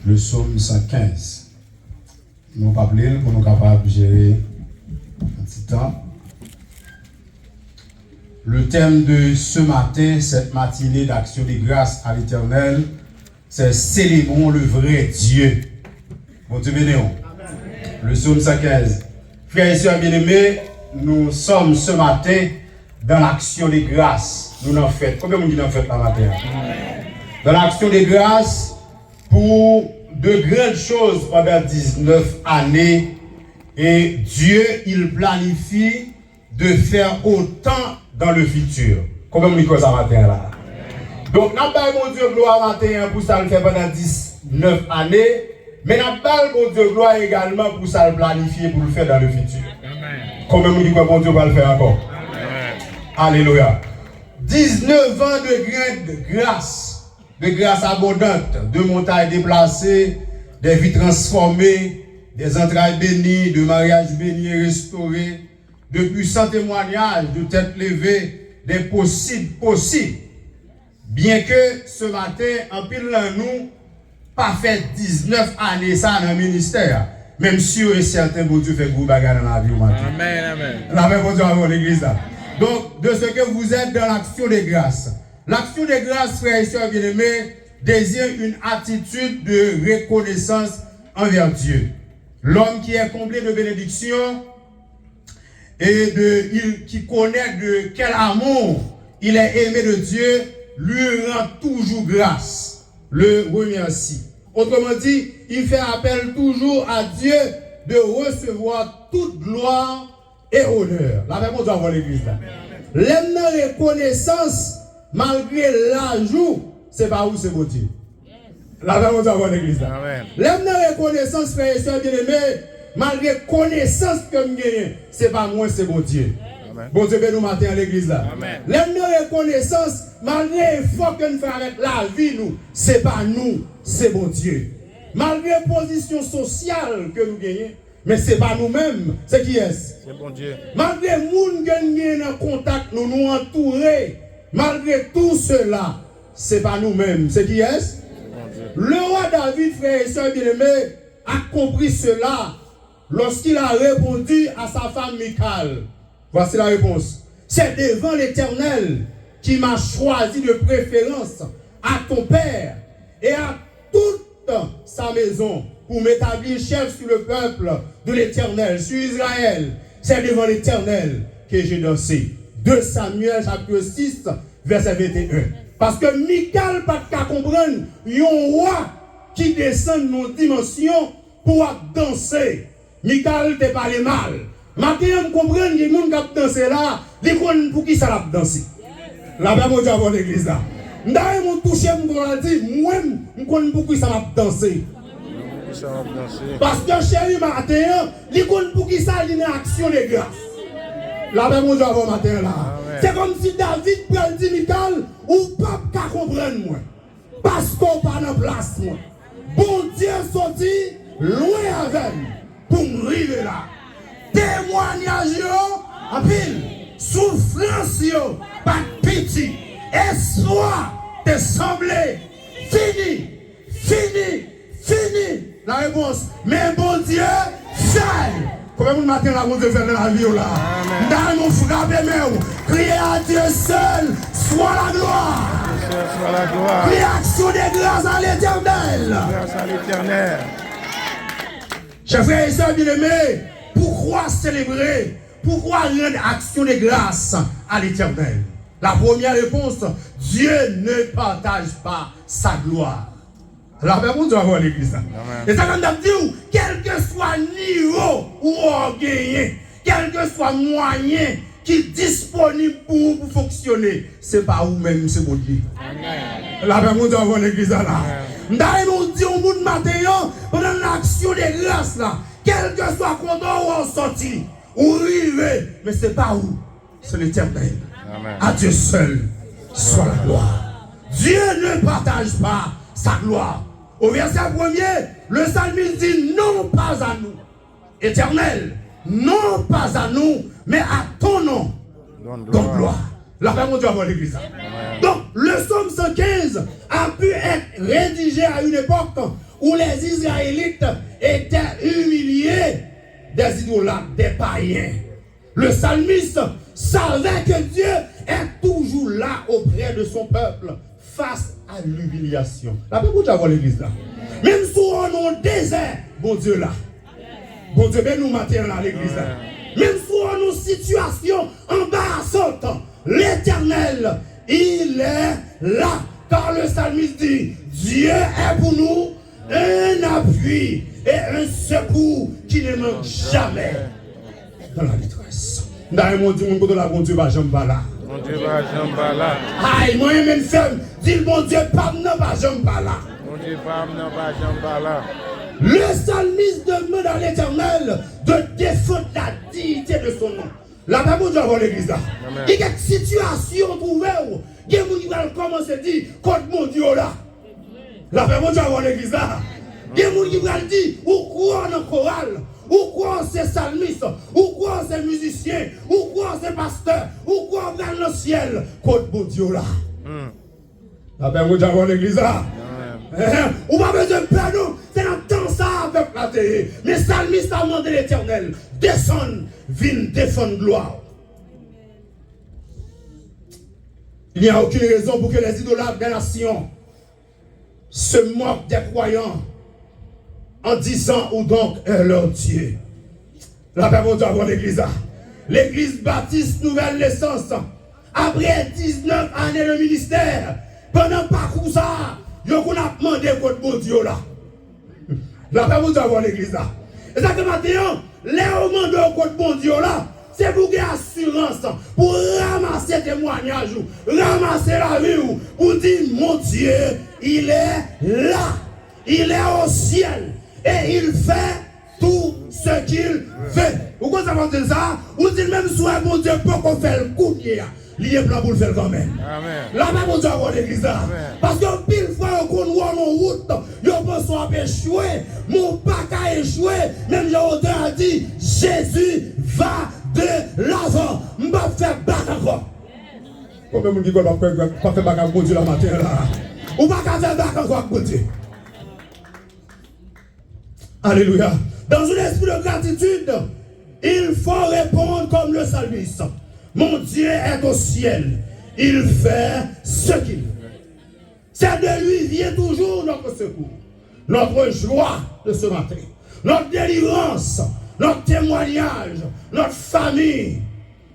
le psaume 115. Nous allons appeler pour nous capables de gérer un petit temps. Le thème de ce matin, cette matinée d'action de grâce à l'Éternel, c'est célébrons le vrai Dieu. Bon Dieu bénéon. Le psaume 115. Frères et sœurs bien-aimés, nous sommes ce matin dans l'action de grâce. Nous en faisons. Combien de gens en fait la matin? Dans l'action de grâce pour de grandes choses pendant 19 années. Et Dieu, il planifie de faire autant dans le futur. Combien de gens ça matin là? Donc, nous avons mon Dieu gloire matin pour ça le faire pendant 19 années. Mais nous avons mon Dieu gloire également pour ça le planifier pour le faire dans le futur. Combien de gens mon Dieu va le faire encore? Amen. Alléluia. 19 ans de grâce abondante, de montagnes déplacées, des vies transformées, des entrailles bénies, de mariages bénis et restaurés, de puissants témoignages, de têtes levées, des possibles. Bien que ce matin, en pile nous, pas fait 19 années ça dans le ministère, même si et certains bon Dieu fait gros bagarre dans la vie au matin. Amen, amen. La même bon Dieu avant l'église là. Donc, de ce que vous êtes dans l'action de grâce. L'action de grâce, frères et sœurs bien-aimés, désire une attitude de reconnaissance envers Dieu. L'homme qui est comblé de bénédiction et qui connaît de quel amour il est aimé de Dieu, lui rend toujours grâce, le remercie. Autrement dit, il fait appel toujours à Dieu de recevoir toute gloire et honneur. La même chose avant l'église là. L'aime de reconnaissance, malgré l'ajout, c'est pas où c'est beau Dieu. La même chose avant l'église là. L'aime de reconnaissance, frères et sœurs bien-aimés, malgré connaissance que nous gagnons, c'est pas moi, c'est bon Dieu. Amen. Bon Dieu, nous matin à l'église là. L'aime de reconnaissance, malgré l'effort que nous faisons avec la vie, nous, c'est pas nous, c'est bon Dieu. Malgré la position sociale que nous gagnons, mais c'est pas nous-mêmes, c'est qui est-ce? C'est bon Dieu. Malgré le monde que nous gagnons en contact, nous entourer, malgré tout cela, c'est pas nous-mêmes, c'est qui est-ce? Le roi David, frères et sœurs bien-aimés, a compris cela lorsqu'il a répondu à sa femme Michal. Voici la réponse. C'est devant l'Éternel qui m'a choisi de préférence à ton père et à toute sa maison pour m'établir chef sur le peuple de l'Éternel, sur Israël. C'est devant l'Éternel que j'ai dansé. 2 Samuel chapitre 6, verset 21. Parce que Michal n'a pas qu'à comprendre, il y a un roi qui descend dans nos dimensions pour danser. Michal te parle mal. Maintenant, je comprends que les gens qui ont dansé là, ils connaissent pour qui ça a dansé. La même chose avant l'église là. D'ailleurs, je touche, je dis, moi, je connais pour qui ça a dansé. Parce que chéri, matin, ils connaissent pour qui ça a une action de grâce. La même chose avant matin là. C'est comme si David peut dire, Michal, ou pas qu'à comprendre moi. Parce qu'on pas en place moi. Bon Dieu sorti loin avec pour me arriver là. Témoignage en pile, souffrance pas de pitié, espoir te semblé fini. La réponse, mais bon Dieu, seul. Comment vous matin la bon Dieu faire dans la vie là? Dans mon frappe mais criez à Dieu seul, soit la gloire. Soit la gloire. Réaction de grâce à l'Éternel. Grâce à l'Éternel. Chers frères et sœurs bien-aimés, pourquoi célébrer? Pourquoi rendre action de grâce à l'Éternel? La première réponse, Dieu ne partage pas sa gloire. La même chose avant l'église. Et ça, comme je dis, quel que soit le niveau où on gagne, quel que soit le moyen qui est disponible pour fonctionner, ce n'est pas vous-même, c'est mon Dieu. La même chose avant l'église. D'ailleurs, nous disons au bout de matin, pendant l'action de grâce, là, quel que soit le condor où on sortit, ou arrivé, mais ce n'est pas vous, c'est l'Éternel. À Dieu seul soit la gloire. Dieu ne partage pas sa gloire. Au verset 1er, le psalmiste dit non pas à nous, Éternel, non pas à nous, mais à ton nom, donc gloire. La paix, mon Dieu, avant l'église. Donc, le psaume 115 a pu être rédigé à une époque où les Israélites étaient humiliés des idolâtres, des païens. Le psalmiste savait que Dieu est toujours là auprès de son peuple face à l'humiliation. La paix pour avoir l'église là. Même si on est au désert, bon Dieu là. Bon Dieu, ben nous matin là l'église là. Même si on est en situation embarrassante, l'Éternel, il est là. Car le psalmiste dit, Dieu est pour nous un appui et un secours qui ne manque jamais dans la détresse. Dans mon Dieu, mon la bon Dieu va jamais là. Mon Dieu va jamais là. Aïe, moi même femme, dit le bon Dieu pas va jamais là. Mon Dieu va jamais là. Le psalmiste demande à l'Éternel de défendre la dignité de son nom. La Bible doit avoir l'église là. Il y a une situation trouvée où il y a des gens qui vont commencer à dire contre mon Dieu là. La Bible doit avoir l'église là. Il y a des gens qui vont dire ou quoi en chorale, ou quoi c'est salmiste, ou quoi c'est musicien, ou quoi c'est pasteur, ou quoi vers le ciel contre mon Dieu là. La Bible doit avoir l'église là. On va besoin de pardon, c'est dans le temps ça avec la terre. Mais psalmiste a demandé l'Éternel, descend, viens défendre gloire. Il n'y a aucune raison pour que les idolâtres des nations se moquent des croyants en disant où donc est leur Dieu. La Bible doit avoir l'église là. L'église baptiste nouvelle naissance, après 19 années de ministère, pendant parcours ça, yo qu'on a demandé contre mon Dieu là. La paix vous avoir l'église là. Et ça que maintenant, les demandés contre mon Dieu là, c'est pour gagner assurance, pour ramasser témoignages, ramasser la vie, pour dire mon Dieu, il est là. Il est au ciel. Et il fait tout ce qu'il fait. Pourquoi ça va dire ça? Ou dit même soit mon Dieu peut qu'on fait le coup il est blanc pour le faire quand même. Amen. La même chose à l'église là. Parce que pile fois qu'on voit en route, on peut soit échoué, mon pas qu'à échouer, même l'auteur a dit Jésus va de l'avant. Je ne vais pas faire bac encore. Combien de gens ne peuvent pas faire bac pour Dieu la matin là? Ou pas faire bac encore pour Dieu. Alléluia. Dans un esprit de gratitude, il faut répondre comme le psalmiste. Mon Dieu est au ciel. Il fait ce qu'il veut. C'est de lui vient toujours notre secours, notre joie de ce matin, notre délivrance, notre témoignage, notre famille,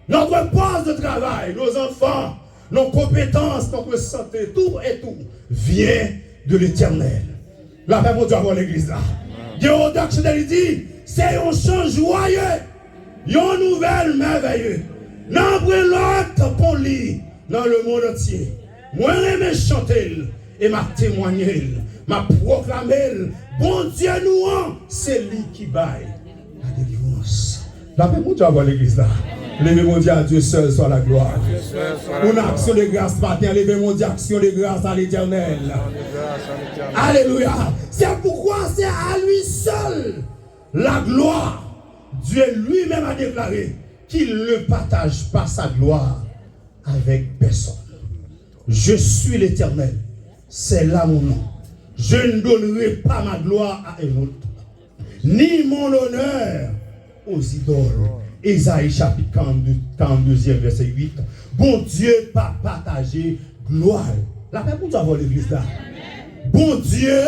notre poste de travail, nos enfants, nos compétences, notre santé, tout et tout vient de l'Éternel. La paix pour Dieu avoir l'église là. Dieu au docteur dit, c'est un chant joyeux, une nouvelle merveilleuse. N'en prenez l'autre pour lui dans le monde entier. Moi, je chanter et m'a témoigner, m'a proclamer. Bon Dieu nous, c'est lui qui baille la délivrance. La paix pour Dieu avoir l'église là. Levez mon Dieu à Dieu seul soit la gloire. Une action de grâce matin, levez mon Dieu action de grâce à l'Éternel. Alléluia. C'est pourquoi c'est à lui seul la gloire. Dieu lui-même a déclaré qu'il ne partage pas sa gloire avec personne. Je suis l'Éternel, c'est là mon nom. Je ne donnerai pas ma gloire à un autre, ni mon honneur aux idoles. Ésaïe chapitre 42, verset 8. Bon Dieu pas partager gloire. La paix pour avoir l'église là. Bon Dieu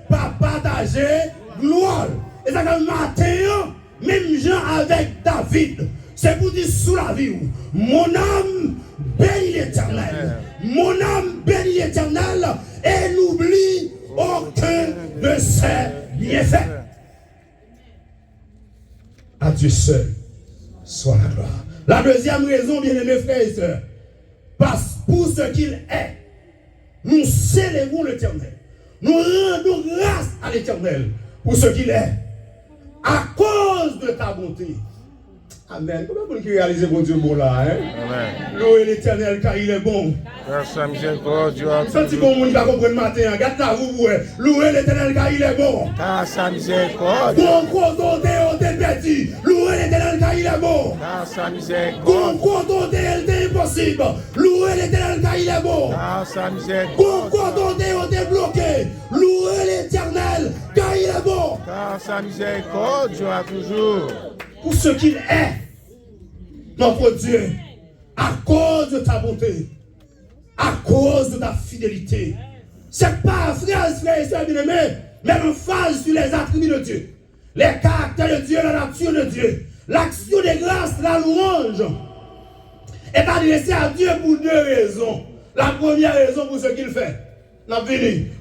pas partager gloire. Et ça comme matin, même gens avec David. C'est pour dire sous la vie, mon âme bénit l'Éternel. Mon âme bénit l'Éternel et n'oublie aucun de ses bienfaits. À Dieu seul soit la gloire. La deuxième raison, bien aimés frères et sœurs, parce pour ce qu'il est, nous célébrons l'Éternel. Nous rendons grâce à l'Éternel pour ce qu'il est. À cause de ta bonté. Amen. Comment vous réalisez mon Dieu bon là, hein? Amen. Louez l'Éternel car il est bon. Grâce miséricorde, Dieu a tout. Si bon monde va comprendre matin, regarde là vous, louez l'Éternel car il est bon. Grâce miséricorde. Bon côté on te perdu. Louez l'Éternel car il est bon. Grâce miséricorde. Bon côté il est impossible. Louez l'Éternel car il est bon. Grâce miséricorde. Bon côté on te bloqué. Louez l'Éternel car Car sa miséricorde durera toujours. Pour ce qu'il est, notre Dieu, à cause de ta bonté, à cause de ta fidélité. C'est pas frères et sœurs bien-aimés, mais l'emphase sur les attributs de Dieu, les caractères de Dieu, la nature de Dieu, l'action des grâces, la louange est adressée à Dieu pour deux raisons. La première raison pour ce qu'il fait,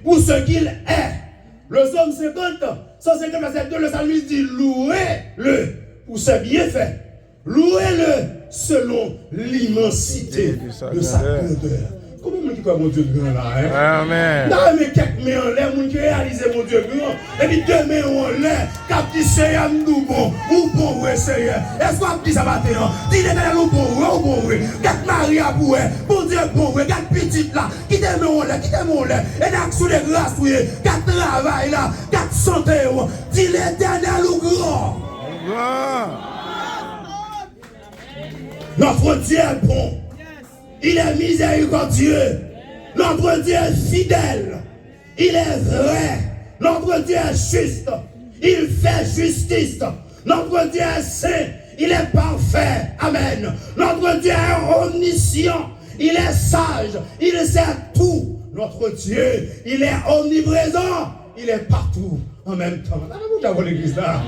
pour ce qu'il est. Le psaume 50, 150 verset 2, le psalmiste dit louez-le pour ses bienfaits. Louez-le selon l'immensité de sa grandeur. Comment est-ce que mon Dieu grand là? Hein? Amen. Non, mais quelques mains en l'air, mon qui réalise mon Dieu grand. Et puis deux mains en l'air, cap dit Seigneur, nous bon, ou bon, ouais, Seigneur. Est-ce qu'on dit ça maintenant? Dis l'éternel ou bon, ouais, ou bon, ouais. Quatre Marie à bouer, bon Dieu bon, ouais, quatre petites là, qui t'aime en l'air, qui t'aime en l'air. Et l'action de grâce, oui, quatre travail là, quatre santé, dis l'éternel ou grand. Notre Dieu est bon. Il est miséricordieux. Notre Dieu est fidèle. Il est vrai. Notre Dieu est juste. Il fait justice. Notre Dieu est saint. Il est parfait. Amen. Notre Dieu est omniscient. Il est sage. Il sait tout. Notre Dieu, il est omniprésent. Il est partout en même temps. L'église là.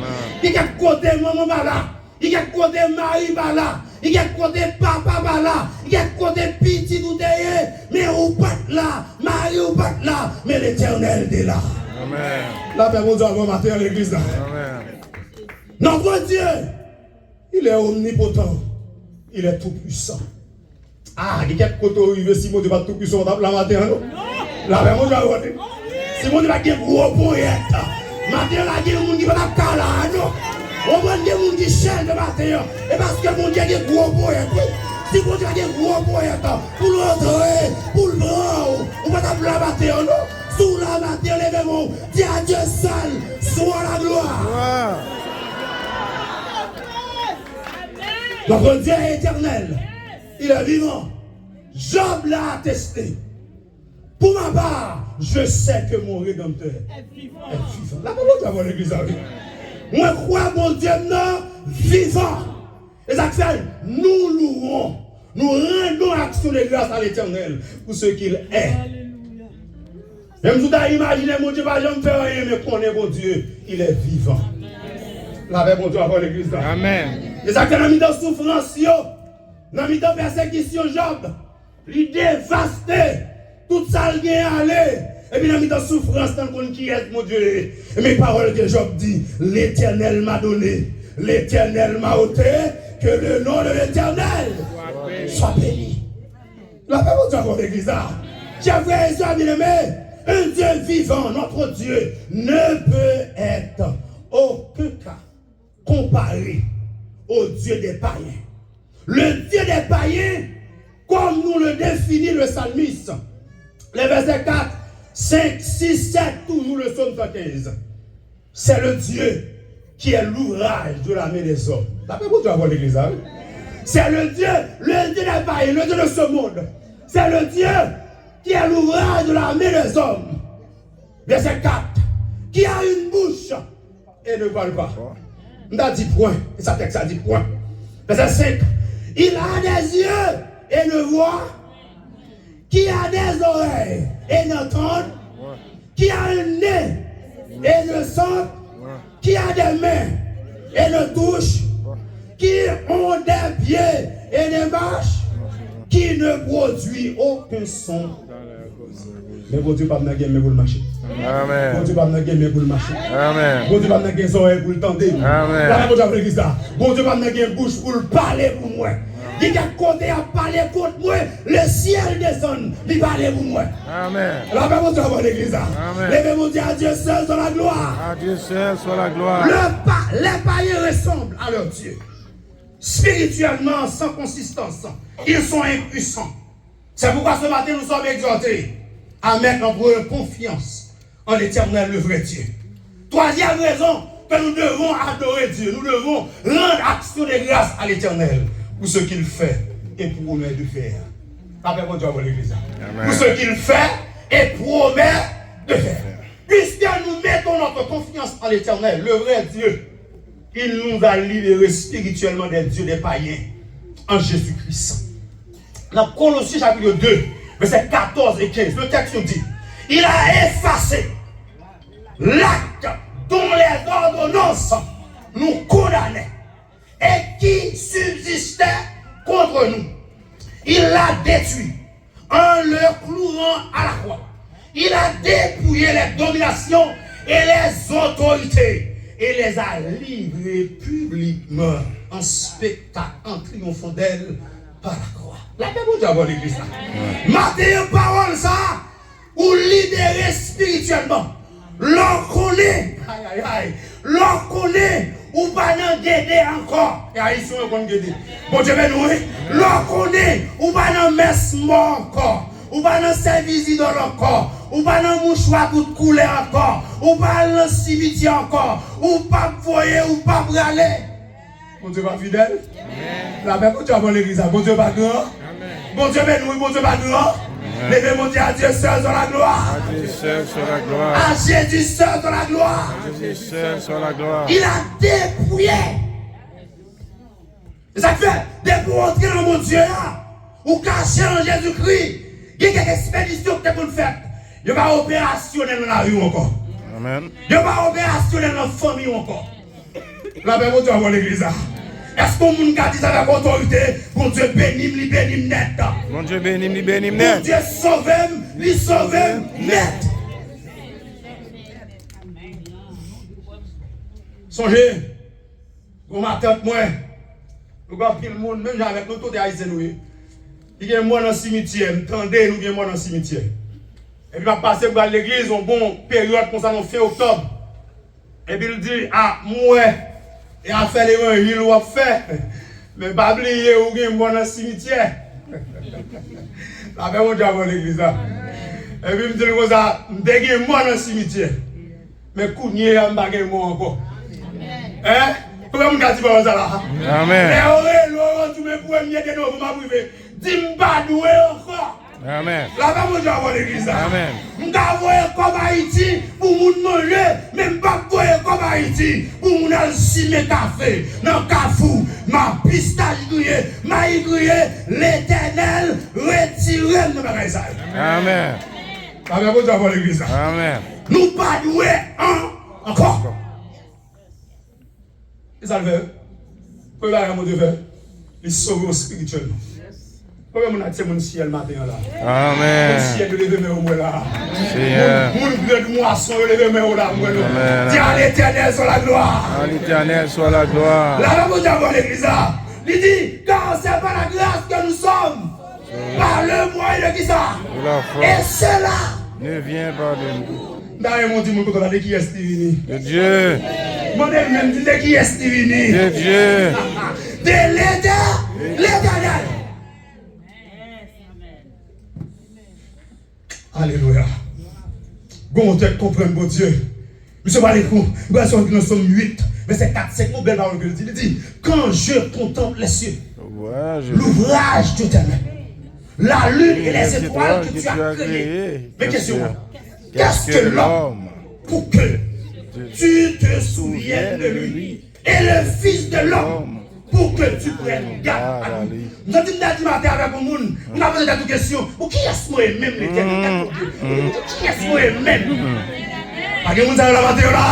Il y a côté maman là. Il y a côté mari là. Il y a côté papa là. Il y a côté petit ou derrière. Mais ou pas là. Marie ou pas là. Mais l'éternel est là. Amen. La paix, mon Dieu, avant matin à l'église là. Amen. Notre Dieu, il est omnipotent. Il est tout puissant. Ah, il y a côté où il veut si mon Dieu va tout puissant la matin. La paix, mon Dieu, avant matin. Si mon Dieu va gagner gros poète. Matin là, il y a des gens qui vont la calage. On va des gens qui cherchent le matin. Et parce que mon Dieu a des gros poètes. Si mon Dieu a des gros poètes, pour l'entrer, pour le bras, on va t'appeler la matin, non? Sous la matin, levez-vous. Dis à Dieu seul, soit la gloire. Notre Dieu est éternel. Il est vivant. Job l'a attesté. Pour ma part, je sais que mon Rédempteur est vivant. La parole de l'église. Moi, crois mon Dieu, non, vivant. Et ça fait, nous louons, nous rendons action de grâce à l'éternel pour ce qu'il est. Même si tu as imaginé, mon Dieu, pas jamais faire rien, mais qu'on est mon Dieu, il est vivant. La paix, mon Dieu, avant l'église. Amen. Et ça fait, dans la souffrance, dans la persécution, Job, il dévasté, tout ça, il est allé. Et puis, dans la souffrance, tant qu'on qui est, mon Dieu, et mes paroles que Job dit, l'Éternel m'a donné, l'Éternel m'a ôté, que le nom de l'Éternel soit béni. La paix, mon Dieu, avant l'église. Chers frères et sœurs bien-aimés, un Dieu vivant, notre Dieu, ne peut être aucun cas comparé au Dieu des païens. Le Dieu des païens, comme nous le définit le psalmiste, les versets 4, 5, 6, 7, toujours le psaume 115. C'est le Dieu qui est l'ouvrage de la main des hommes. D'après vous, tu vas voir l'église. C'est le Dieu des païens, le Dieu de ce monde. C'est le Dieu qui est l'ouvrage de la main des hommes. Verset 4. Qui a une bouche et ne parle pas. On a dit point. Et sa texte a dit point. Verset 5. Il a des yeux et ne voit. Qui a des oreilles et n'entend. Qui a un nez et ne sent. Qui a des mains et ne touche. Qui ont des pieds et ne marche. Qui ne produit aucun son. Mais bon Dieu, pas de guerre, mais pour le marcher. Amen. Bon Dieu, pas de guerre, mais pour le marcher. Amen. Bon Dieu, pas de guerre, oreilles pour le tendre. Amen. Là, bon Dieu, l'église là. Bon Dieu, pas de guerre, bouche pour le parler pour moi. Il y a côté à parler contre moi, le ciel descend, il parle pour moi. Amen. Là, bon Dieu, avant l'église là. Amen. Levez mon Dieu, à Dieu seul soit la gloire. À Dieu seul soit la gloire. Les païens ressemblent à leur Dieu. Spirituellement, sans consistance, ils sont impuissants. C'est pourquoi ce matin, nous sommes exhortés à mettre notre confiance en l'Éternel, le vrai Dieu. Troisième raison que nous devons adorer Dieu. Nous devons rendre action de grâce à l'Éternel pour ce qu'il fait et promet de faire. Après, mon Dieu, à l'église. Pour ce qu'il fait et promet de faire. Puisque nous mettons notre confiance en l'Éternel, le vrai Dieu, il nous a libérés spirituellement des dieux des païens en Jésus-Christ. Dans Colossiens chapitre 2, versets 14 et 15, le texte nous dit, il a effacé l'acte dont les ordonnances nous condamnaient et qui subsistait contre nous. Il l'a détruit en le clouant à la croix. Il a dépouillé les dominations et les autorités et les a livrées publiquement en spectacle, en triomphant d'elles par la croix. La paix pour Dieu avant l'église. Matthieu parole ça, ou libérer spirituellement. L'on connaît, l'on connaît, ou pas n'en guider encore. Et ici on connaît guider. Bon Dieu ben nous, l'on connaît, ou pas n'en messe mort encore. Ou pas dans service idole encore, ou pas dans mouchoir toute couleur encore, ou pas dans cimetière encore, ou pas voyer, ou pas braler. Bon Dieu pas fidèle. La paix pour Dieu avant l'église. Bon Dieu pas grand. Bon Dieu ben nous, bon Dieu pas grand. Levez mon Dieu à Dieu seul sur la gloire. À Dieu seul sur la gloire. À Jésus seul sur la gloire. À Jésus seul sur la gloire. Il a dépouillé. Et ça fait, dès pour entrer dans mon Dieu là, ou cacher en Jésus-Christ, il y a quelques expéditions que vous faites. Il n'y a pas opérationnel dans la rue encore. Amen. Il n'y a pas opérationnel dans la famille encore. La paix pour Dieu avant l'église. Est-ce qu'on vous a dit ça avec autorité? Bon Dieu bénis net. Mon Dieu bénis, bénis Bon net. Dieu sauve-moi, lui sauve net. Songez, vous m'attendez moi. Nous avons pris le monde, même avec nous, tous les haïtiens. Il y a un mois dans le cimetière, attendez, nous avons un mois dans le cimetière. Et puis, je vais passer par l'église, une bonne période pour ça, nous fin octobre. Et puis, il dit, ah, moi, et à faire les mains, il va faire. Mais pas oublier, vous avez un mois dans le cimetière. La paix, mon Dieu, avant l'église. Et puis, il me dit, comme ça, je vais un mois dans le cimetière. Mais, coup de nez, je ne vais pas un encore. Hein? Comment vous avez dit ça là? Amen. Et on Laurent, tu me pouvez mieux de nous, vous m'avez dis-moi pas doué encore. Amen. La femme de Dieu avant l'église. Amen. Nous avons voyé comme Haïti pour nous manger, même pas voyé comme Haïti pour nous aller cimer café, dans le cafou, ma pistache grillée, ma grillée, l'Éternel retire nous bagaille ça. Amen. La femme de Dieu avant l'église. Amen. Nous pas doué encore. Et ça le fait. Pour la gamme de faire, il sauve spirituellement. Pourquoi on a tiré mon ciel matin là? Amen. Mon ciel de lever mes là. Seigneur. Mon bleu de moisson de lever mes là. Amen. Dis à l'Éternel sur la gloire. À l'Éternel soit la gloire. La femme de Dieu avant l'église. Il dit, car c'est par la grâce que nous sommes. Par le moyen de qui ça? Et cela ne vient pas de nous. D'ailleurs, mon Dieu, mon côté de qui est Stivini? De Dieu. Mon Dieu, même dit de qui est Stivini? De Dieu. De l'Éternel. Alléluia. Bon, tête comprendre, bon Dieu. Monsieur Balékou, nous sommes 8, verset 4, 5, mon belle parole que il dit, quand je contemple les cieux, l'ouvrage de l'éternel, la lune et les étoiles que tu as créées. Mais question, qu'est-ce que l'homme pour que tu te souviennes de lui et le fils de l'homme pour que tu prennes garde à lui. Nous avons dit matin avec le monde, nous avons posé des questions. Qui est-ce moi même l'éternel? Qui est-ce moi même? Pas que vous avez la matin là.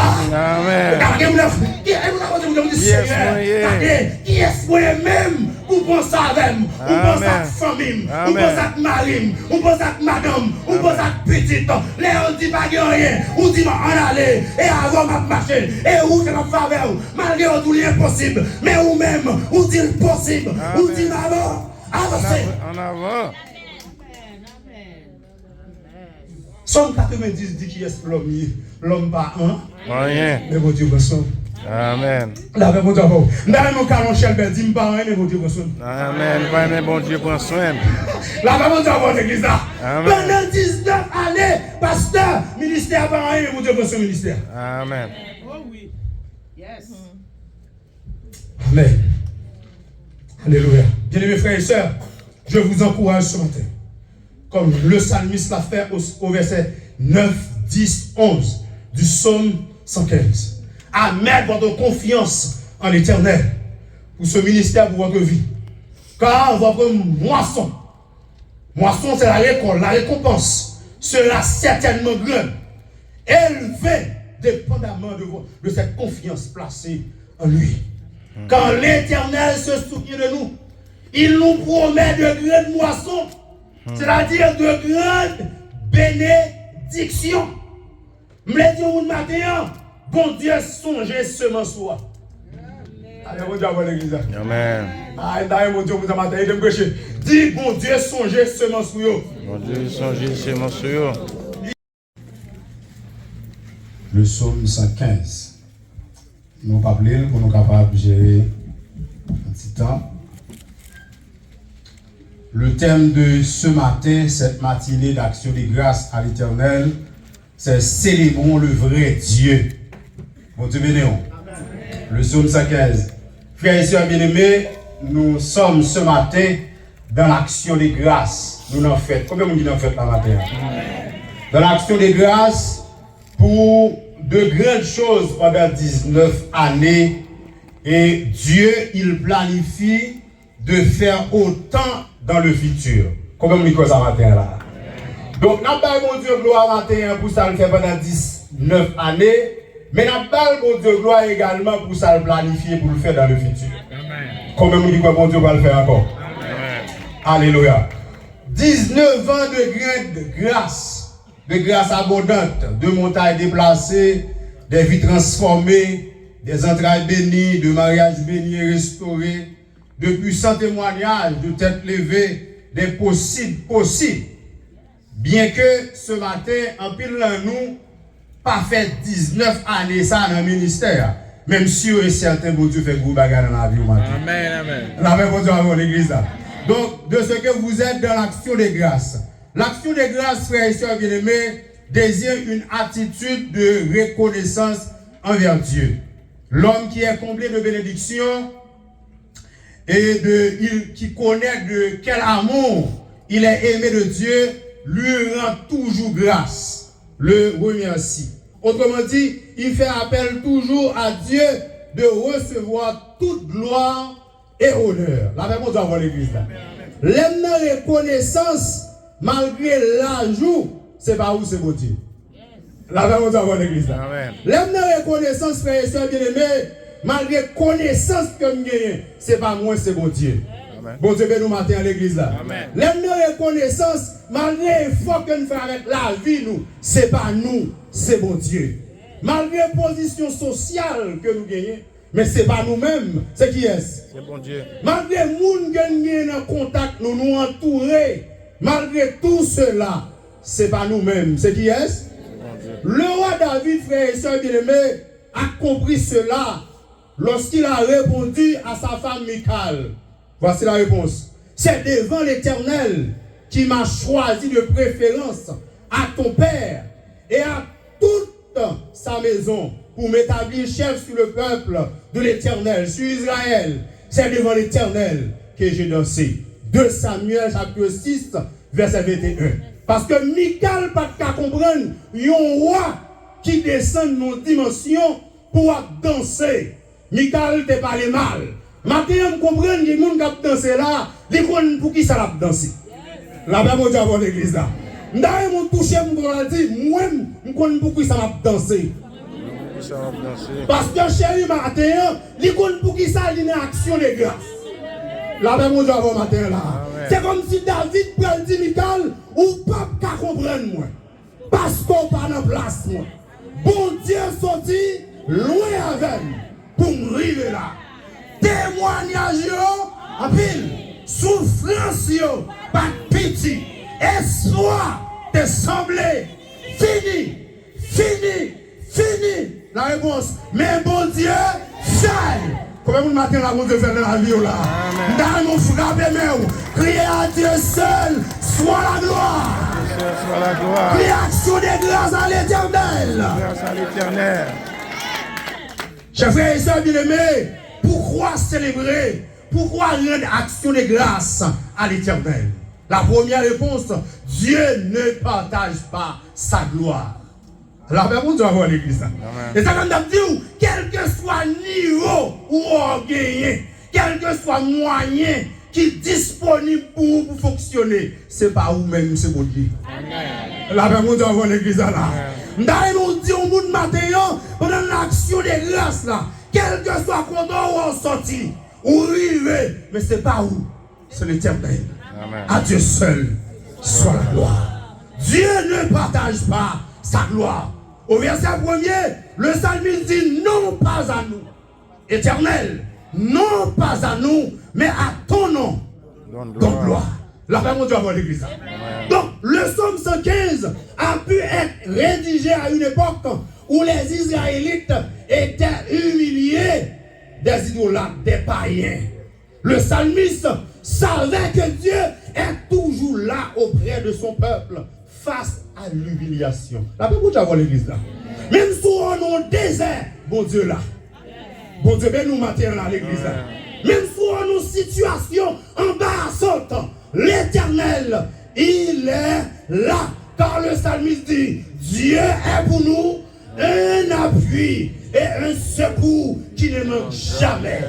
Amen. Qui est-ce moi même pour penser avec moi? Pour penser avec famille, pour penser avec mari, pour penser avec madame, pour penser avec petite. Là on dit pas rien, on dit en aller et avant ma marcher et où c'est ma faveur malgré tout l'impossible, mais ou même on dit le possible, on dit maman, avancez. En avant. Somme 90 dit qui est l'homme pas un. Rien. Mais mon Dieu, personne. Amen. Là, mon Dieu, dans mon canon Chelbert, dis-moi pas rien, mais mon Dieu, personne. Amen. Pas mais bon Dieu prend soin. Là, mon Dieu, votre église là. Amen. Pendant 19 années, pasteur, ministère pas rien, mais mon Dieu, personne ministère. Amen. Oh oui. Yes. Amen. Alléluia. Bien-aimés frères et sœurs, je vous encourage ce matin. Comme le psalmiste l'a fait au verset 9, 10, 11 du psaume 115. À mettre votre confiance en l'Éternel pour ce ministère, pour votre vie. Car votre moisson, c'est la récolte, la récompense sera certainement grande, élevée, dépendamment de cette confiance placée en lui. Quand l'Éternel se souvient de nous, il nous promet de grandes moissons, c'est-à-dire de grandes bénédictions. Je me dis au matin, bon Dieu, songez seulement soi. Allez, bon Dieu, avant l'église. Amen. Allez, mon Dieu, vous avez matin, il prêcher. Dis, bon Dieu, songez seulement soi. Mon Dieu, songez seulement sur. Le psaume 115. Nous pas parler pour nous capables de gérer un petit temps. Le thème de ce matin, cette matinée d'action de grâce à l'Éternel, c'est célébrons le vrai Dieu. Bon Dieu bénéon. Le psaume 115. Frères et sœurs bien-aimés, nous sommes ce matin dans l'action de grâce. Nous en faisons. Combien de monde en fait la matin? Dans l'action de grâce pour de grandes choses pendant 19 années. Et Dieu, il planifie de faire autant dans le futur. Combien de monde ça matin là? Donc, nous avons mon Dieu gloire matin pour ça le faire pendant 19 années. Mais nous avons mon Dieu gloire également pour ça le planifier, pour le faire dans le futur. Combien de monde mon Dieu va le faire encore? Amen. Alléluia. 19 ans de grâce abondante, de montagnes déplacées, des vies transformées, des entrailles bénies, de mariages bénis et restaurés, de puissants témoignages, de têtes levées, des possibles. Bien que ce matin, en pile nous, pas fait 19 années ça dans le ministère, même si certains bon Dieu fait gros bagarre dans la vie. Amen, amen. La même bon Dieu avant l'église là. Donc, de ce que vous êtes dans l'action de grâce. L'action de grâce, frères et sœurs bien-aimés, désigne une attitude de reconnaissance envers Dieu. L'homme qui est comblé de bénédictions et qui connaît de quel amour il est aimé de Dieu, lui rend toujours grâce, le remercie. Autrement dit, il fait appel toujours à Dieu de recevoir toute gloire et honneur. La même chose avant l'église là. L'aime de reconnaissance, malgré l'ajout, c'est pas où c'est beau Dieu. La même chose avant l'église là. L'aime de reconnaissance, frères et sœurs bien-aimés, malgré connaissance que nous gagnons, c'est pas moi, c'est bon Dieu. Bon Dieu, nous matin à l'église là. L'aime de reconnaissance, malgré l'effort que nous faisons avec la vie, nous, c'est pas nous, c'est bon Dieu. Malgré la position sociale que nous gagnons, mais ce n'est pas nous-mêmes, c'est qui est-ce? C'est bon Dieu. Malgré le monde que nous avons en contact, nous entourer, malgré tout cela, ce n'est pas nous-mêmes, c'est qui est-ce? Le roi David, frère et sœurs bien-aimés, a compris cela lorsqu'il a répondu à sa femme Michal. Voici la réponse. C'est devant l'Éternel qui m'a choisi de préférence à ton père et à toute sa maison pour m'établir chef sur le peuple de l'Éternel, sur Israël. C'est devant l'Éternel que j'ai dansé. 2 Samuel chapitre 6, verset 21. Parce que Michal n'a pas comprendre un roi qui descend dans une dimension pour danser. Michal te parle mal. Maintenant, je comprends que les gens qui ont dansé là, ils connaissent pour qui ça a dansé. La même chose avant l'église là. D'ailleurs, je touche, je dis, moi, je connais pour qui ça a dansé. Parce que chéri, matin, ils connaissent pour qui ça a une action de grâce. La même chose avant matin là. C'est comme si David peut dire, Michal, ou pas qu'à comprendre moi. Parce qu'on pas en place moi. Bon Dieu sorti loin avec pour me river là. Témoignage en pile, souffrance pas pitié, espoir te semblé fini. La réponse, mais bon Dieu, fait. Comment vous matin la bon Dieu fait dans la vie là? Dans mon frappe mais criez à Dieu seul, soit la gloire. Soit la gloire. Criez action de grâce à l'Éternel. Grâce à l'Éternel. Chers frères et sœurs bien-aimés, pourquoi célébrer? Pourquoi rendre action de grâce à l'Éternel? La première réponse, Dieu ne partage pas sa gloire. La paix pour Dieu avoir l'église. Et ça, comme je dis, quel que soit le niveau où on gagne, quel que soit le moyen qui est disponible pour fonctionner, c'est pas vous-même, c'est bon Dieu. La paix pour Dieu avoir l'église là. D'ailleurs, on dit au monde matin, pendant l'action des grâces là, quel que soit le condor où on sortit, où arrive, mais c'est pas où, c'est l'Éternel. À Dieu seul soit la gloire. Dieu ne partage pas sa gloire. Au verset 1er, le psalmiste dit non pas à nous, Éternel, non pas à nous, mais à ton nom, donc gloire. La paix mon Dieu avant l'église. Donc, le psaume 115 a pu être rédigé à une époque où les Israélites étaient humiliés des idolâtres, des païens. Le psalmiste savait que Dieu est toujours là auprès de son peuple face à l'humiliation. La paix mon Dieu avant l'église là. Même si on est au désert, bon Dieu là. Bon Dieu, ben nous matin à l'église là. Même si on est en situation embarrassante, l'Éternel, il est là. Car le psalmiste dit, Dieu est pour nous un appui et un secours qui ne manque jamais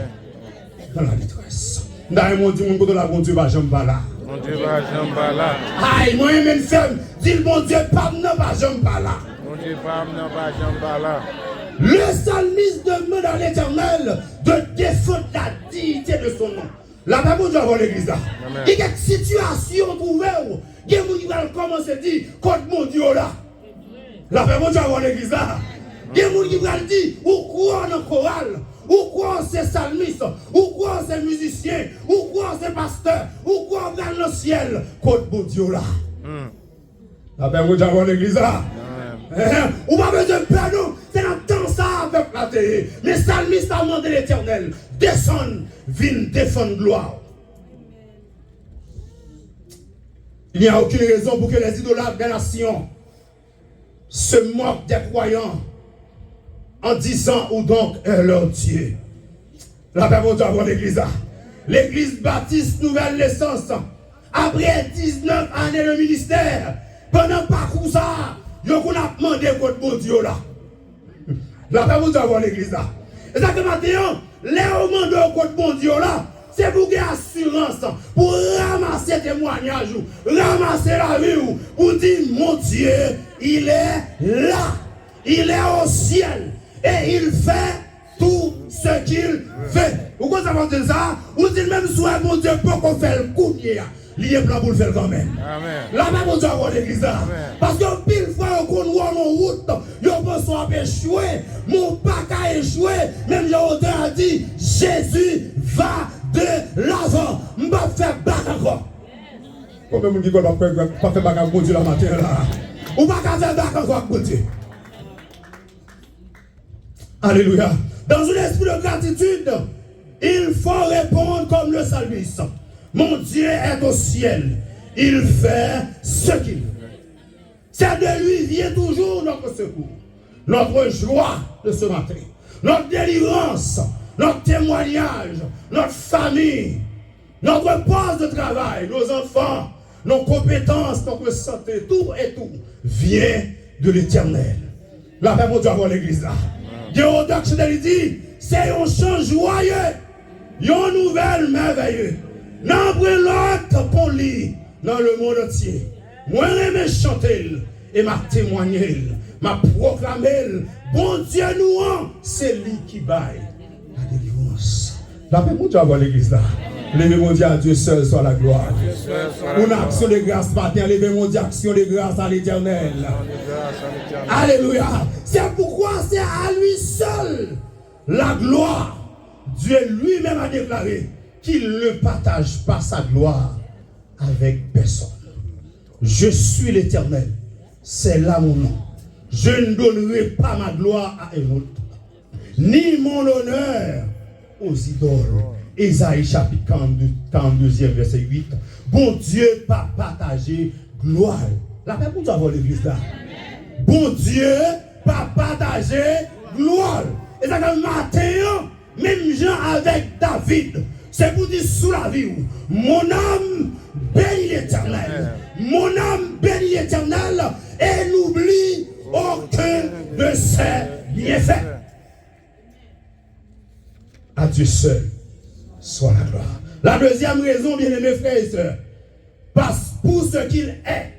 dans la détresse. Dans mon Dieu, mon côté là, bon Dieu, va jamais là. Mon Dieu, va jamais là. Aïe, moi, même femme, dis le bon Dieu, pas va jamais là. Mon Dieu, va jamais là. Le psalmiste demande à l'Éternel de défendre la dignité de son nom. La paix pour Dieu avant l'église là. Il y a une situation trouvée où il y a des gens qui vont commencer à dire contre mon Dieu là. La paix pour Dieu avant l'église là. Il y a des gens qui vont dire ou quoi dans le choral, ou quoi c'est psalmiste, ou quoi c'est musicien, ou quoi c'est pasteur, ou quoi dans le ciel contre mon Dieu là. La paix pour Dieu avant l'église là. On va besoin de pardon, c'est dans le temps ça avec la terre. Mais psalmiste a demandé l'Éternel, descend, viens défendre gloire. Il n'y a aucune raison pour que les idolâtres des nations se moquent des croyants en disant où donc est leur Dieu. La paix pour Dieu avant l'église. L'église baptiste nouvelle naissance, après 19 années de ministère, pendant parcours ça, yo qu'on a demandé contre bon Dieu là. La paix pour Dieu avant l'église là. Et ça que maintenant, les demandés contre bon Dieu là, c'est pour gagner assurance, pour ramasser témoignages, ramasser la vie, pour dire mon Dieu, il est là. Il est au ciel. Et il fait tout ce qu'il fait. Pourquoi ça veut dire ça? Ou dit même soit mon Dieu pour qu'on fasse le coup. Il est plan pour le faire quand même. Amen. La même on doit avoir l'église là. Parce que pile fois qu'on voit mon route, yo pense à échouer, mon pas qu'à échouer, même l'auteur a dit Jésus va de l'avant. M'pa faire bac encore. Combien de gens qui pas faire bac avec Dieu la matin là? Ou pas faire bac encore avec Dieu. Alléluia. Dans un esprit de gratitude, il faut répondre comme le psalmiste. Mon Dieu est au ciel. Il fait ce qu'il veut. C'est de lui vient toujours notre secours, notre joie de ce matin, notre délivrance, notre témoignage, notre famille, notre poste de travail, nos enfants, nos compétences, notre santé, tout et tout vient de l'Éternel. La paix pour Dieu avant l'église là. Dieu il dit, c'est un chant joyeux, une nouvelle merveilleuse. N'embrun l'autre pour lui dans le monde entier. Moi, je chanter et m'a témoigner, m'a proclamer. Bon Dieu nous, c'est lui qui baille la délivrance. La paix pour Dieu avant l'église là. Levez mon Dieu à Dieu seul soit la gloire. Une action de grâce matin, levez mon Dieu action de grâce à l'Éternel. Alléluia. C'est pourquoi c'est à lui seul la gloire. Dieu lui-même a déclaré qu'il ne partage pas sa gloire avec personne. Je suis l'Éternel, c'est là mon nom. Je ne donnerai pas ma gloire à un autre, ni mon honneur aux idoles. Ésaïe chapitre 42, verset 8. Bon Dieu pas partager gloire. La paix pour avoir l'église là. Bon Dieu pas partager gloire. Et ça comme matin, même gens avec David. C'est pour dire sous la vie, mon âme bénit l'Éternel. Mon âme bénit l'Éternel et n'oublie aucun de ses bienfaits. À Dieu seul soit la gloire. La deuxième raison, bien-aimés frères et sœurs, parce pour ce qu'il est,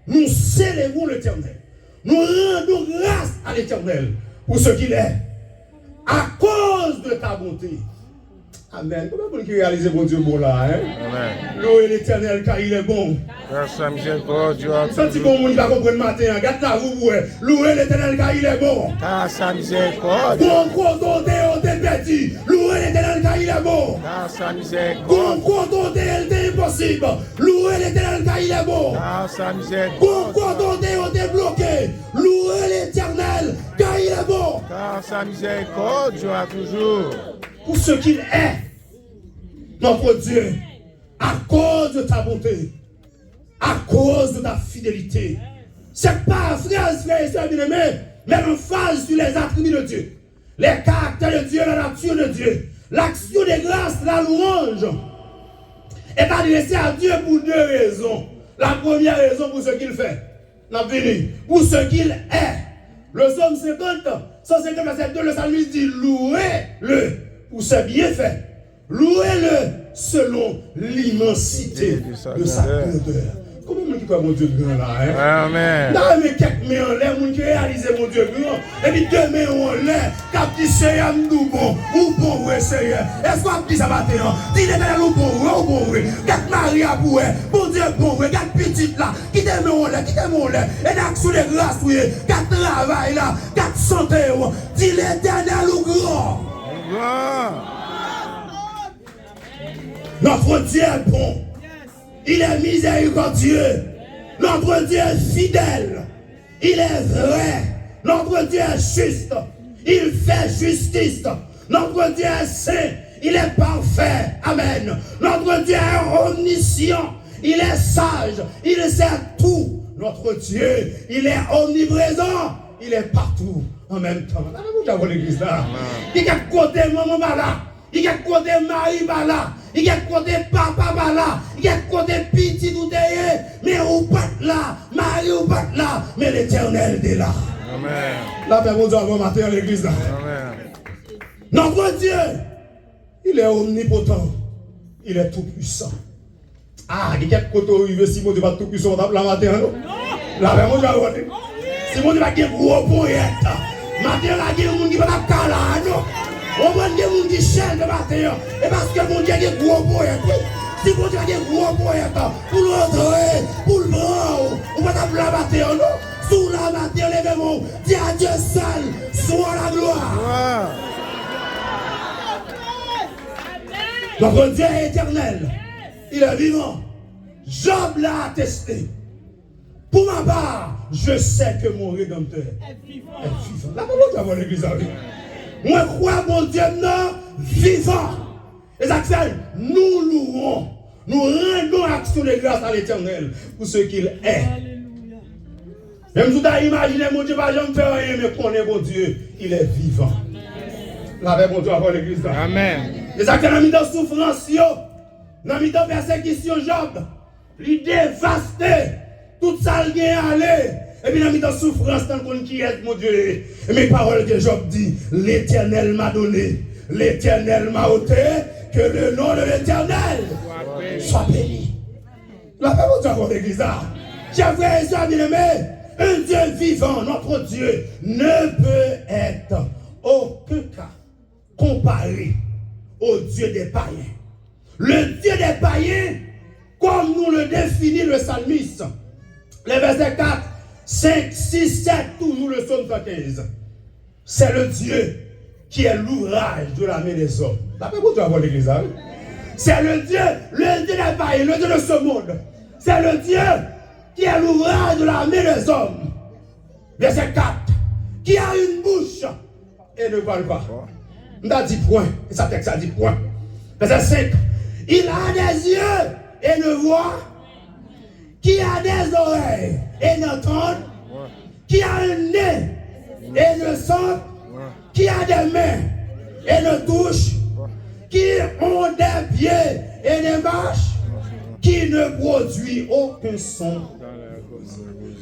nous célébrons l'Éternel. Nous rendons grâce à l'Éternel pour ce qu'il est, à cause de ta bonté. Amen. Comment vous réalisez mon Dieu bon là, hein? Amen. Louez l'Éternel car il est bon. Grâce à miséricorde, Dieu a Senti bon monde qui va comprendre matin. Regarde là, vous louez l'Éternel car il est bon. Grâce à miséricorde. Bon côté, on t'est perdu. Louez l'Éternel car il est bon. Grâce à Bon miséricorde. côté, elle est impossible. Louez l'Éternel car il est bon. Grâce à Bon miséricorde. côté, on t'est bloqué. Louez l'Éternel car il est bon. Grâce à miséricorde, Dieu a toujours. Pour ce qu'il est, notre Dieu, à cause de ta bonté, à cause de ta fidélité. C'est pas phrase, frères et sœurs bien-aimés, mais l'emphase sur les attributs de Dieu, les caractères de Dieu, la nature de Dieu, l'action des grâces, la louange, est adressée à Dieu pour deux raisons. La première raison pour ce qu'il fait, pour ce qu'il est. Le psaume 50, 150, verset 2, le psalmiste dit louez-le pour ses bienfaits. Louez-le selon l'immensité de sa grandeur. Comment on dit quoi mon Dieu grand là, hein? Amen. Là, mais quelques mains en l'air, mon qui réalise mon Dieu grand. Et puis deux mains en l'air, cap dit Seigneur, nous bon, ou bon, ouais, Seigneur. Est-ce qu'on dit ça maintenant? Dis l'éternel ou bon, ouais, ou bon, ouais. Quatre Maria pour ouais, bon Dieu bon, ouais, quatre petites là, qui t'aime en l'air, qui t'aime en l'air. Et d'action de grâce, ouais, quatre travail là, quatre santé, ouais. Dis l'éternel ou grand. Notre Dieu est bon. Il est miséricordieux. Notre Dieu est fidèle. Il est vrai. Notre Dieu est juste. Il fait justice. Notre Dieu est saint. Il est parfait. Amen. Notre Dieu est omniscient. Il est sage. Il sait tout. Notre Dieu, il est omniprésent. Il est partout en même temps. Vous avez l'église là. Il y a côté maman là. Il y a côté Marie là. Il y a côté papa là. Il y a côté petit tout derrière. Mais ou pas là. Marie ou pas là. Mais l'Éternel est là. Amen. La paix mon Dieu avant matin à l'église là. Amen. Notre Dieu, il est omnipotent. Il est tout puissant. Ah, il y a côté où si mon Dieu va tout puissant la matin non? La paix mon Dieu avant. Si mon Dieu va gagner gros poète. Matin là, il y a des gens qui va pas caler non? On va dire que qui cherche le matin. Et parce que mon Dieu a des gros poètes. Si mon Dieu a des gros poètes, pour l'entrer, pour le prendre, on va t'appeler la matin, non? Sous la matin, levez-vous. Dis à Dieu seul, soit la gloire. Notre Dieu est éternel. Il est vivant. Job l'a attesté. Pour ma part, je sais que mon Rédempteur est vivant. La parole de avoir l'église avec. Moi, crois mon Dieu, non, vivant. Et ça fait, nous louons, nous rendons action de grâce à l'Éternel pour ce qu'il est. Même si vous avez imaginé, mon Dieu, pas jamais faire rien, mais qu'on est mon Dieu, il est vivant. La paix, mon Dieu, avant l'église. Amen. Et ça fait, dans la souffrance, dans la persécution, Job, il dévasté, tout ça, il est allé. Et puis, dans la souffrance, tant qu'on qui est, mon Dieu, et mes paroles que Job dit, l'Éternel m'a donné, l'Éternel m'a ôté, que le nom de l'Éternel soit béni. La paix, mon Dieu, avant l'église. Chers frères et sœurs bien-aimés, un Dieu vivant, notre Dieu, ne peut être aucun cas comparé au Dieu des païens. Le Dieu des païens, comme nous le définit le psalmiste, les versets 4, 5, 6, 7, toujours le psaume 115. C'est le Dieu qui est l'ouvrage de la main des hommes. D'après vous, tu vas voir l'église. C'est le Dieu des païens, le Dieu de ce monde. C'est le Dieu qui est l'ouvrage de la main des hommes. Verset 4. Qui a une bouche et ne parle pas. On a dit point. Et ça texte a dit point. Verset 5. Il a des yeux et ne voit. Qui a des oreilles et n'entend. Qui a un nez et ne sent. Qui a des mains et ne touche. Qui ont des pieds et ne marche. Qui ne produit aucun son.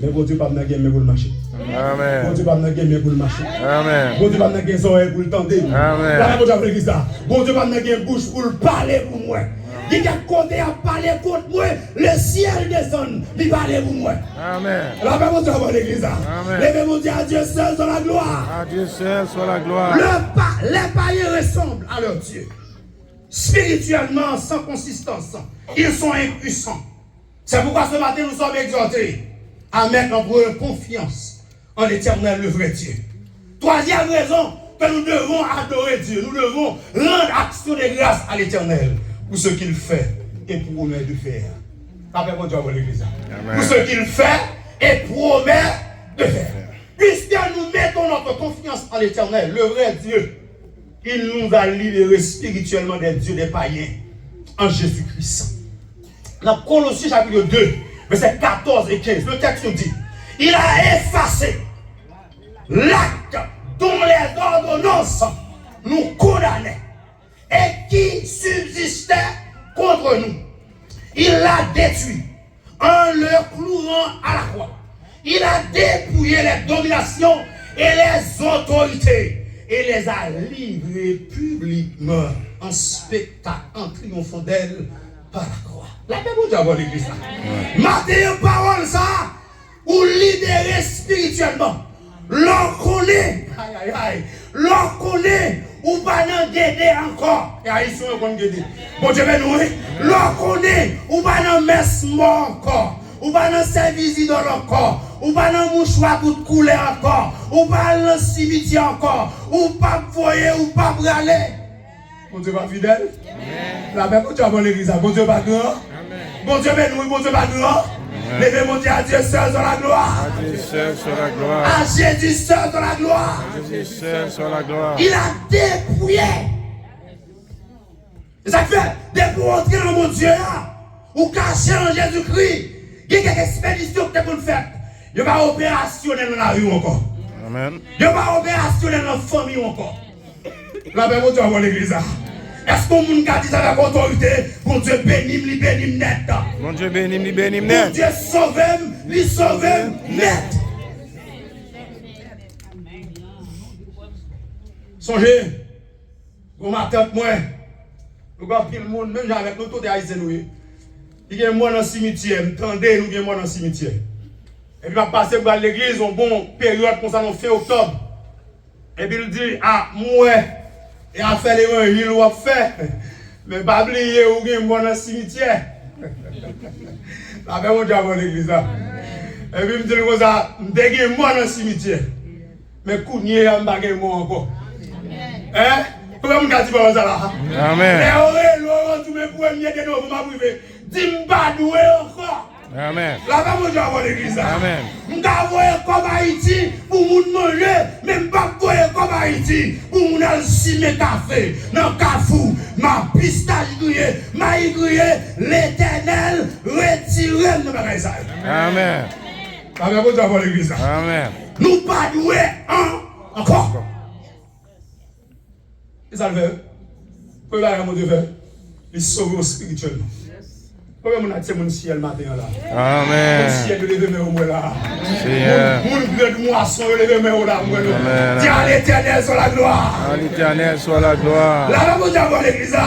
Mais bon Dieu, pas de gagner pour le marché. Amen. Bon Dieu, pas de gagner pour le marché. Amen. Bon Dieu, pas de gagner des oreilles pour le tendre. Amen. La bon Dieu, pour l'église là. Bon Dieu, pas de gagner bouche pour le parler pour moi. Il y a côté à parler contre moi, le ciel descend, il parle pour moi. Amen. La bon Dieu, pour l'église là. Amen. Levez mon Dieu, à Dieu seul dans la gloire. À Dieu seul soit la gloire. Les païens ressemblent à leur Dieu. Spirituellement, sans consistance, ils sont impuissants. C'est pourquoi ce matin nous sommes exhortés à mettre en confiance en l'Éternel, le vrai Dieu. Troisième raison que nous devons adorer Dieu, nous devons rendre action de grâce à l'Éternel pour ce qu'il fait et promet de faire. Après, mon Dieu, à l'église. Pour ce qu'il fait et promet de faire. Puisque nous mettons notre confiance en l'Éternel, le vrai Dieu, il nous a libérés spirituellement des dieux des païens en Jésus-Christ. Dans Colossiens chapitre 2, versets 14 et 15, le texte nous dit, il a effacé l'acte dont les ordonnances nous condamnaient et qui subsistait contre nous. Il l'a détruit en le clouant à la croix. Il a dépouillé les dominations et les autorités et les a livrées publiquement en spectacle, en triomphant d'elles par la croix. La paix pour Dieu avant l'église. Matthieu parole ça, ou libérer spirituellement. L'on connaît, aïe aïe aïe, l'on connaît, ou pas n'en guider encore. Et ils sont en guider. Bon Dieu, nous, l'on connaît, ou pas n'en messe mort encore. Ou pas dans service idole encore, ou pas dans mouchoir pour couler encore, ou pas dans cimetière encore, ou pas voyer, ou pas braler. Bon Dieu pas fidèle. La paix pour Dieu avant l'église, bon Dieu pas grand. Bon Dieu béni, bon Dieu pas grand. Levez mon Dieu à Dieu seul dans la gloire. À Dieu seul soit la gloire. À Jésus seul dans la gloire. À Jésus seul soit la gloire. Il a dépouillé. Et ça fait, dès pour entrer dans mon Dieu, ou cacher en Jésus-Christ. Il y a quelques expéditions que vous faites. Il n'y a pas opérationnel dans la rue encore. Amen. Il n'y a pas opérationnel dans la famille encore. La paix pour Dieu avant l'église. Est-ce qu'on vous a dit ça avec autorité? Bon Dieu bénime, li bénime net. Mon Dieu bénime, li bénime Bon net. Dieu sauve, li sauve net. Songez, vous m'attendez moi. Nous avons pris le monde, même avec nous, tout est haïtien. Il y a moi dans le cimetière, m'tendez, nous avons moi dans le cimetière. Et puis, je passe par l'église, une bonne période comme ça, fin octobre. Et puis, il dit, ah, moi, et a fait les évangiles, ou a fait, mais pas oublier, ou bien moi dans le cimetière. La paix, mon Dieu, avant l'église. Et puis, il me dit comme ça, je moi dans le cimetière. Mais Kounier, je ne suis pas moi encore. Hein? Comment vous avez dit ça là? Amen. Mais Laurent, tous mes premiers que vous m'avez privé. Dis-moi doué encore. Amen. La paix, mon Dieu, avant l'église. Amen. Je ne vais comme Haïti pour nous manger, même pas comme Haïti pour nous allumer café, dans cafou, ma pistache grillée, ma grillée, l'Éternel retire nous bagaille ça. Amen. La paix, mon Dieu, avant l'église. Amen. Nous pas doué encore. Et ça le fait. Pourquoi mon Dieu fait? Il sauve spirituellement. Pourquoi mon a mon ciel matin là? Amen. Mon ciel levé mes au là. Seigneur. Mon gré de moisson levé mes au là. Amen. Dis à l'Éternel soit la gloire. À l'Éternel soit la gloire. Là, mon Dieu, avant l'église.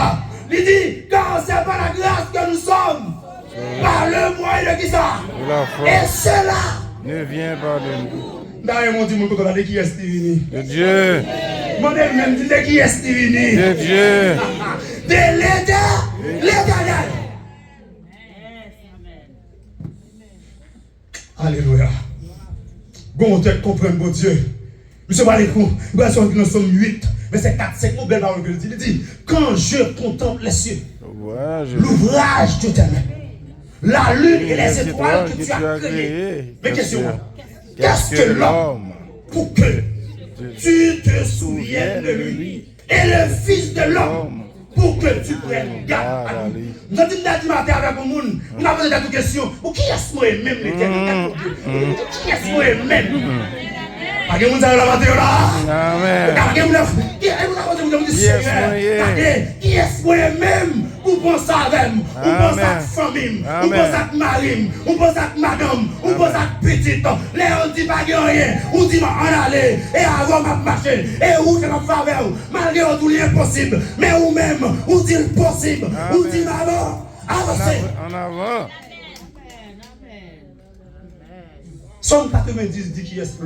Il dit, car c'est par la grâce que nous sommes. Par le moyen de qui ça? De la foi. Et cela Ne vient pas de nous. D'ailleurs, mon Dieu, mon côté de qui est Stivini? De Dieu. Mon Dieu, même dit de qui est Stivini? De Dieu. De l'Éternel. Alléluia. Bon, tu comprends, bon Dieu. Monsieur Malécou, nous sommes 8, verset 4, 5, mon bel parole que il dit, quand je contemple les cieux, l'ouvrage de tes mains, la lune et les étoiles que tu as créées. Mais question, qu'est-ce que l'homme pour que tu te souviennes de lui et le fils de l'homme pour que tu prennes garde à lui. Nous avons dit matin avec le monde, nous avons posé des questions. Pour qui est-ce moi même l'Éternel? Qui est-ce moi même? Pas de monde à la matin là. Amen. Qui est-ce moi même pour pense avec moi, on pense avec famille, on pense avec mari, on pense avec madame, on pense avec petite. Là, on dit pas rien, on dit en aller, et avant ma marcher, et où c'est ma faveur, malgré tout l'impossible, mais ou même, on dit le possible, on dit maman, avancez. En avant. Somme 90 dit qui est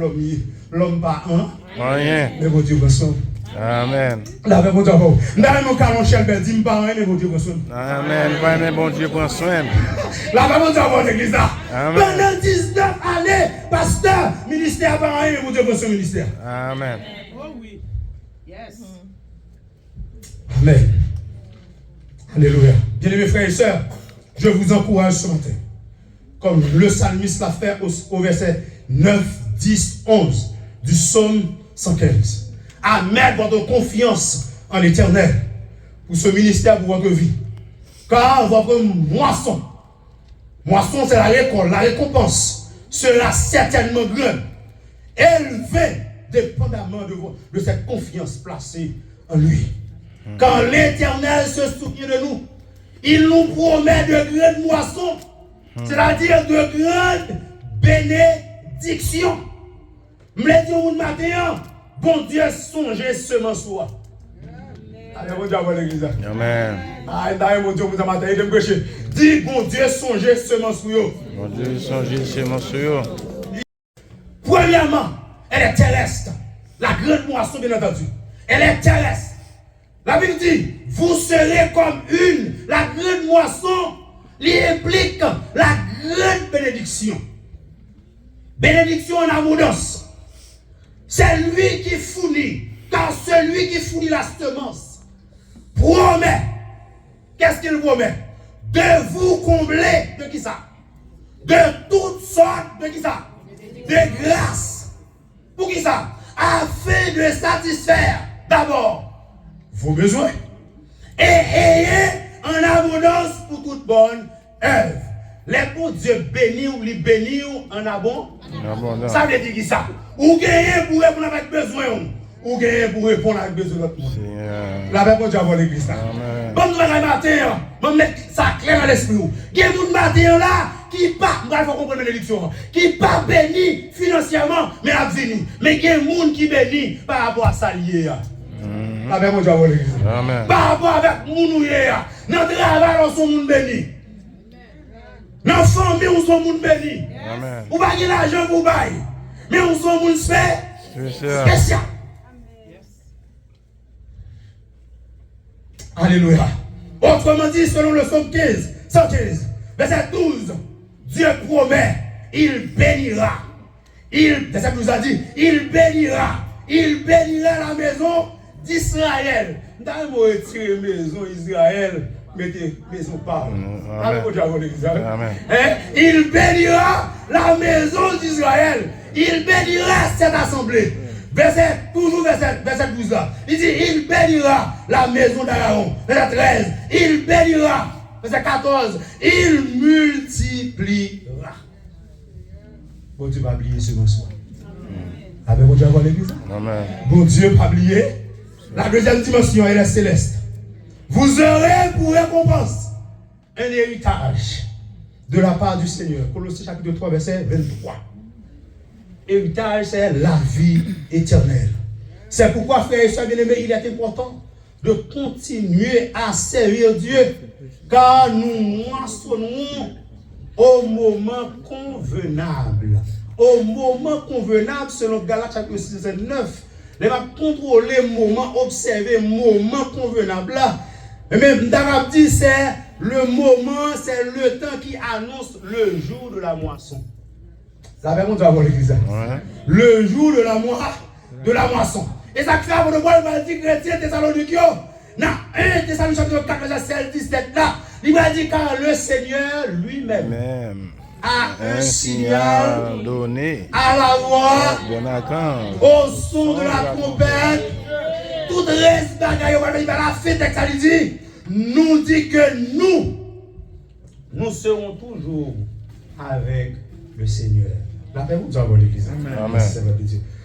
l'homme pas un, Rien. mais bon Dieu reçoit. Amen. La paix, bon Dieu, bon. Dans mon calon, Chelbert, dis-moi pas rien, mais bon Dieu reçoit. Amen. Pas bon Dieu prend soin. La paix, bon Dieu, bon l'église là. Amen. Pendant 19 années, pasteur, ministère pas rien, mais bon Dieu reçoit ministère. Amen. Oh oui. Yes. Amen. Alléluia. Bien-aimés frères et sœurs, je vous encourage ce matin. Comme le psalmiste l'a fait au verset 9, 10, 11 du psaume 115. À mettre votre confiance en l'Éternel pour ce ministère, pour votre vie. Car votre moisson, c'est la récolte, la récompense sera certainement grande, élevée dépendamment de cette confiance placée en lui. Quand l'Éternel se souvient de nous, il nous promet de grandes moissons, c'est-à-dire de grandes bénédictions. Je me dis au matin, bon Dieu, songez seulement soi. Allez, bon Dieu, à l'église. Amen. Allez, mon Dieu, vous avez matin, il me prêcher. Dis, bon Dieu, songez seulement soi. Mon Dieu, songez seulement sur. Premièrement, elle est terrestre. La grande moisson, bien entendu. Elle est terrestre. La Bible dit, vous serez comme la grande moisson, qui implique la grande bénédiction. Bénédiction en abondance. C'est lui qui fournit, car celui qui fournit la semence promet. Qu'est-ce qu'il promet? De vous combler, de qui ça? De toutes sortes, de qui ça? De grâce. Pour qui ça? Afin de satisfaire d'abord vos besoins et ayez en abondance pour toute bonne œuvre. Les bons Dieu bénis ou les bénis en abondance. Ça veut dire qui ça? Ou gagnez pour répondre avec besoin, ou gagnez pour répondre avec besoin de l'autre monde. La paix pour Dieu avant l'église. Bon, nous allons matin, on mettre ça clair dans l'esprit. Il y a des gens matin là qui pas, il faut comprendre l'élection, qui pas béni financièrement, mais à venir. Mais il y a des gens qui béni par rapport à ça lié. La paix pour Dieu avant l'église. Par rapport avec moun lié, dans le travail, on sont moun béni. Dans la famille, on sont moun béni. Ou pas de l'argent pour bailler. Mais on sont moun spécial. Alléluia. Autrement dit, selon le psaume 115, verset 12, Dieu promet, il bénira. Verset 12 a dit, il bénira la maison d'Israël. Dans le mot retirer maison Israël, mettez maison par. Il bénira la maison d'Israël. Il bénira cette assemblée. Toujours verset 12 là. Il dit, il bénira la maison d'Aaron. Verset 13, il bénira. Verset 14, il multipliera. Bon Dieu va oublier ce bonsoir. Avec bon Dieu avant l'église. Bon Dieu va oublier. La deuxième dimension, elle est céleste. Vous aurez pour récompense un héritage de la part du Seigneur. Colossiens chapitre 3, verset 23. Héritage, c'est la vie éternelle. C'est pourquoi, frères et sœurs bien-aimés, il est important de continuer à servir Dieu, car nous moissonnons au moment convenable. Au moment convenable, selon Galates chapitre 6, verset 9, les va contrôler le moment, observer le moment convenable là. Mais même d'Arabe dit, c'est le moment, c'est le temps qui annonce le jour de la moisson. Ça va monter avant l'église. Le jour de la moisson. Et ça fait pour le voir, il va dire chrétien Thessalonique. Dans 1 Thessalonique chapitre 4, verset 17 là, il va dire car le Seigneur lui-même a un signal donné à la voix, au son de la trompette, tout reste bagaille, il va la fête, ça lui dit, nous dit que nous serons toujours avec le Seigneur. La paix vous avons l'église.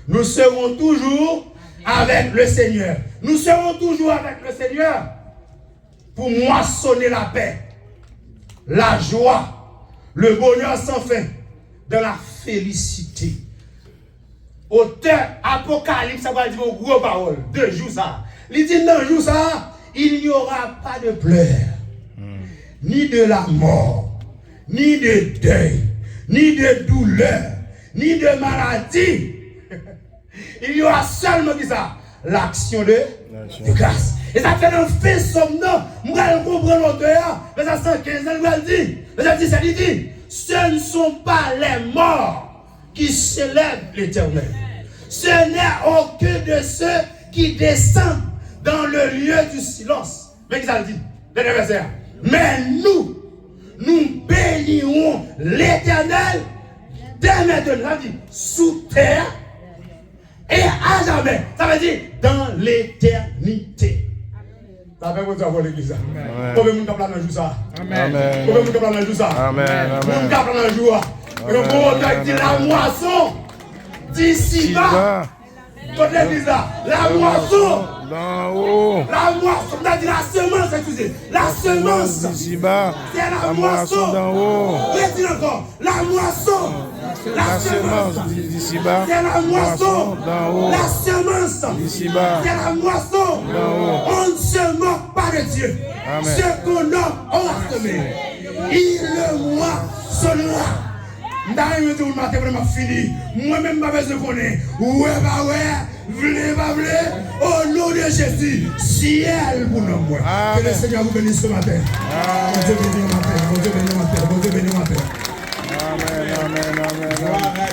Nous serons toujours avec le Seigneur. Nous serons toujours avec le Seigneur. pour moissonner la paix, la joie, le bonheur sans fin, dans la félicité. Auteur Apocalypse, ça va dire aux gros paroles, 2 jours ça. Il dit dans jour ça, il n'y aura pas de pleurs, ni de la mort, ni de deuil, ni de douleur, ni de maladie. Il y aura seulement qui ça, l'action de grâce. Et ça fait un fait somnant. Nous allons comprendre l'auteur. Mais ça 115 ans, nous allons dire. Mais ça dit, il dit, ce ne sont pas les morts qui célèbrent l'Éternel. Ce n'est aucun de ceux qui descendent dans le lieu du silence. Mais qui ça dit? Dernier verset. Mais nous bénirons l'Éternel dès maintenant. Ça dit, sous terre et à jamais. Ça veut dire dans l'éternité. Ça fait quoi pour l'église? Combien de monde qui dans le jour ça? Amen. Combien de monde qui dans le jour ça? Amen. Monde qui dans le jour. Le monde dit la moisson d'ici bas. Toute l'église là. La moisson. D'en haut. La moisson. On a dit la semence, excusez. La semence. D'ici bas. C'est la moisson moisson. d'en haut. Redis encore. La moisson. La semence d'ici bas. C'est la moisson. D'en haut. La semence. D'ici bas. C'est la moisson. D'en haut. On ne se moque pas de Dieu. Amen. Ce qu'on a, on a semé. Il le moissonnera. D'ailleurs, tout le matin, vraiment fini. Moi-même, pas besoin de connaître. Ouais, bah ouais. Vle, pas vle. Au nom de Jésus. Ciel pour nous. Que le Seigneur vous bénisse ce matin. Bon Dieu bénisse ce matin. Bon Dieu bénisse ce matin. Bon Dieu bénisse ce matin. Amen. Amen. Amen.